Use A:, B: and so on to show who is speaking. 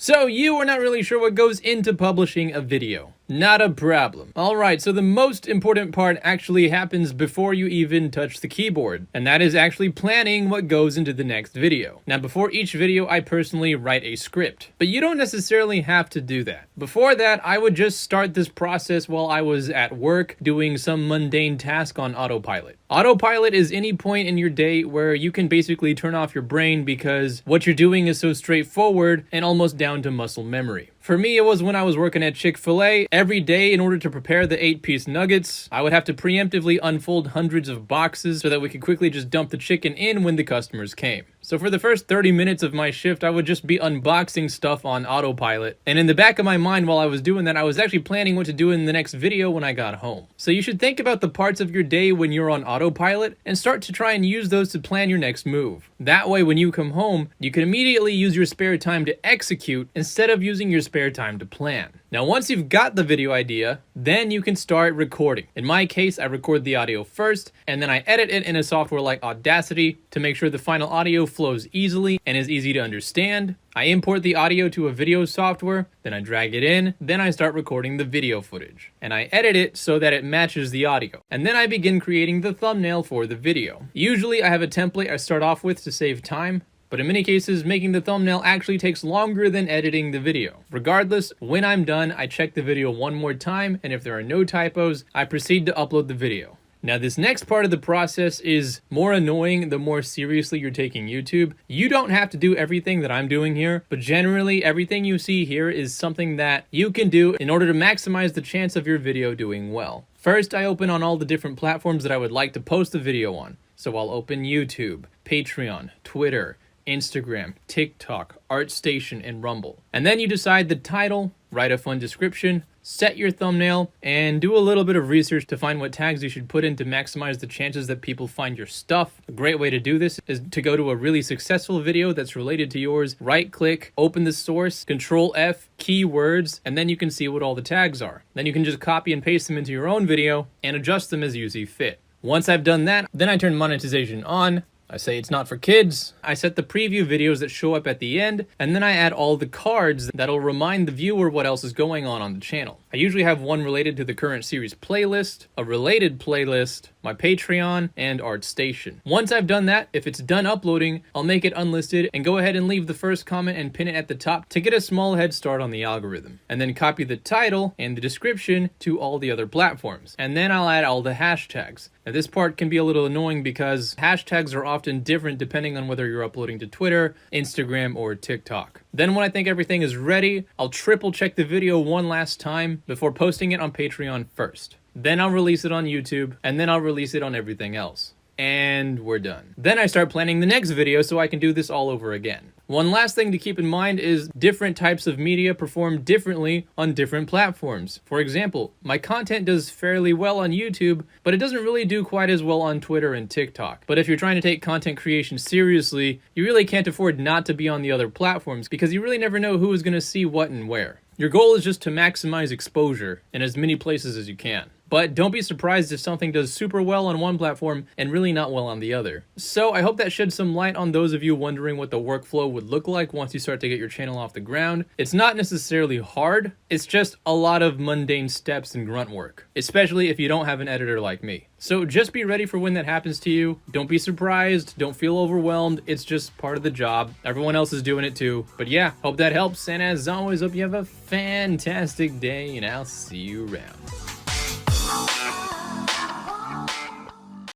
A: So you are not really sure what goes into publishing a video. Not a problem. Alright, so the most important part actually happens before you even touch the keyboard, and that is actually planning what goes into the next video. Now before each video I personally write a script, but you don't necessarily have to do that. Before that I would just start this process while I was at work doing some mundane task on autopilot. Autopilot is any point in your day where you can basically turn off your brain because what you're doing is so straightforward and almost down to muscle memory. For me, it was when I was working at Chick-fil-A. Every day, in order to prepare the 8-piece nuggets, I would have to preemptively unfold hundreds of boxes so that we could quickly just dump the chicken in when the customers came. So for the first 30 minutes of my shift, I would just be unboxing stuff on autopilot. And in the back of my mind while I was doing that, I was actually planning what to do in the next video when I got home. So you should think about the parts of your day when you're on autopilot and start to try and use those to plan your next move. That way, when you come home, you can immediately use your spare time to execute instead of using your spare time to plan. Now, once you've got the video idea, then you can start recording. In my case, I record the audio first, and then I edit it in a software like Audacity to make sure the final audio flows easily and is easy to understand. I import the audio to a video software, then I drag it in, then I start recording the video footage. And I edit it so that it matches the audio. And then I begin creating the thumbnail for the video. Usually I have a template I start off with to save time, but in many cases, making the thumbnail actually takes longer than editing the video. Regardless, when I'm done, I check the video one more time, and if there are no typos, I proceed to upload the video. Now, this next part of the process is more annoying the more seriously you're taking YouTube. You don't have to do everything that I'm doing here, but generally everything you see here is something that you can do in order to maximize the chance of your video doing well. First, I open on all the different platforms that I would like to post the video on. So I'll open YouTube, Patreon, Twitter, Instagram, TikTok, ArtStation, and Rumble. And then you decide the title, write a fun description, set your thumbnail, and do a little bit of research to find what tags you should put in to maximize the chances that people find your stuff. A great way to do this is to go to a really successful video that's related to yours, right-click, open the source, Control-F, keywords, and then you can see what all the tags are. Then you can just copy and paste them into your own video and adjust them as you see fit. Once I've done that, then I turn monetization on. I say it's not for kids. I set the preview videos that show up at the end, and then I add all the cards that'll remind the viewer what else is going on the channel. I usually have one related to the current series playlist, a related playlist, my Patreon, and ArtStation. Once I've done that, if it's done uploading, I'll make it unlisted and go ahead and leave the first comment and pin it at the top to get a small head start on the algorithm. And then copy the title and the description to all the other platforms. And then I'll add all the hashtags. Now this part can be a little annoying because hashtags are often different depending on whether you're uploading to Twitter, Instagram, or TikTok. Then when I think everything is ready, I'll triple check the video one last time before posting it on Patreon first. Then I'll release it on YouTube, and then I'll release it on everything else. And we're done. Then I start planning the next video so I can do this all over again. One last thing to keep in mind is different types of media perform differently on different platforms. For example, my content does fairly well on YouTube, but it doesn't really do quite as well on Twitter and TikTok. But if you're trying to take content creation seriously, you really can't afford not to be on the other platforms because you really never know who is going to see what and where. Your goal is just to maximize exposure in as many places as you can. But don't be surprised if something does super well on one platform and really not well on the other. So I hope that sheds some light on those of you wondering what the workflow would look like once you start to get your channel off the ground. It's not necessarily hard, it's just a lot of mundane steps and grunt work, especially if you don't have an editor like me. So just be ready for when that happens to you. Don't be surprised, don't feel overwhelmed, it's just part of the job. Everyone else is doing it too. But yeah, hope that helps, and as always, hope you have a fantastic day, and I'll see you around.